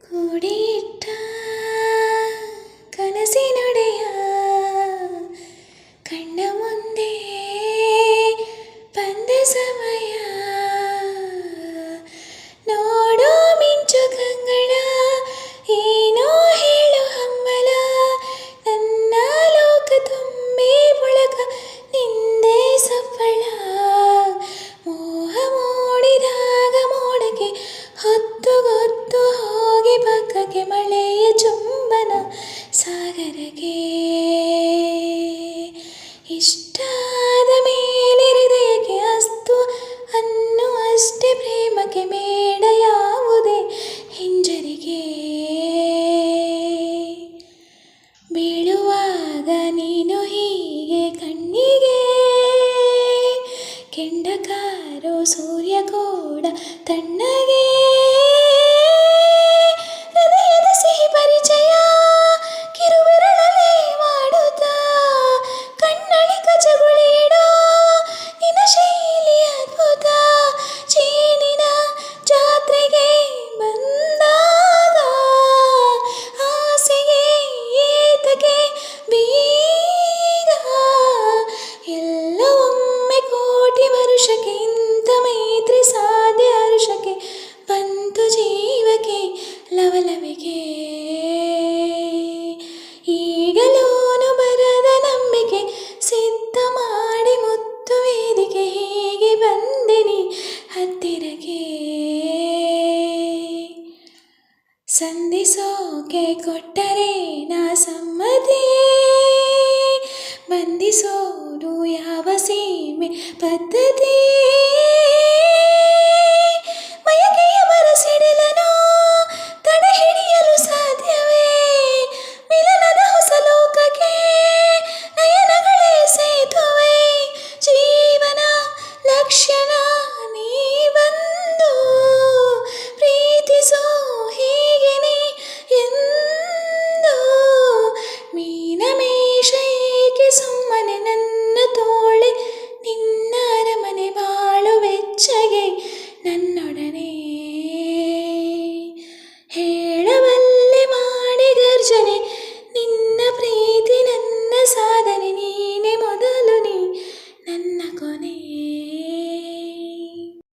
ಕೂಡಿಟ್ಟ ಕನಸಿನೊಡೆಯ ಕಣ್ಣ ಮುಂದೆ ಬಂದ ಸಮಯ ನೋಡೋ ಮಿಂಚು ಕಂಗಳ ಏನೋ ಹೇಳು ಹಮ್ಮಲ ನನ್ನ ಲೋಕ ತುಂಬಿ ಒಳಗ ನಿಂದೆ ಸಫಲ ಮೋಹ ಮೂಡಿದಾಗ ಮೋಡಕ್ಕೆ ಹೊತ್ತು ಗೊತ್ತು ಹೋಗಿ ಪಕ್ಕಕ್ಕೆ ಮಳೆಯ ಚುಂಬನ ಸಾಗರಕ್ಕೆ ಇಷ್ಟಾದ ಮೇಲೆ ಹೃದಯಕ್ಕೆ ಅಸ್ತು ಅನ್ನುವಷ್ಟೇ ಪ್ರೇಮಕ್ಕೆ ಬೇಡ ಯಾವುದೇ ಹಿಂಜರಿಕೆ ಬೀಳುವಾಗ ನೀನು ಹೀಗೆ ಕಣ್ಣಿಗೆ ಕೆಂಡಕಾರೋ ಸೂರ್ಯ ಕೂಡ ತಣ್ಣಗೆ ಹೃದಯದ ಸಿಹಿ ಪರಿಚಯ ಕಿರುಬೆರಳಲೇ ಮಾಡುತ್ತಾ ಕಣ್ಣಳಿ ಕಚಗುಳಿಡೋ ನಿನ್ನ ಶೈಲಿ ಅದ್ಭುತ ಚೀನಿನ ಜಾತ್ರೆಗೆ ಬಂದಾಗ ಆಸೆಗೆ ಏತಕ್ಕೆ ಬೀಗ ಎಲ್ಲ ಒಮ್ಮೆ ಕೋಟಿ ವರುಷಕ್ಕೆ ಇಂಥ ಮೈತ್ರಿ ಸಾಧ್ಯ ಹರುಷಕ್ಕೆ ಬಂತು ಜೀವಕ್ಕೆ ಲವಲವಿಕೆ ಈಗಲೂನು ಬರದ ನಂಬಿಕೆ ಸಿದ್ಧ ಮಾಡಿ ಮುತ್ತು ವೇದಿಕೆ ಹೀಗೆ ಬಂದಿನಿ ಹತ್ತಿರಕ್ಕೆ ಸಂಧಿಸೋಕೆ ಕೊಟ್ಟರೆ ನಾ ಸಮ್ಮತಿ ಬಂಧಿಸೋದು ಯಾವ ಸೀಮೆ ಪದ್ಧತಿ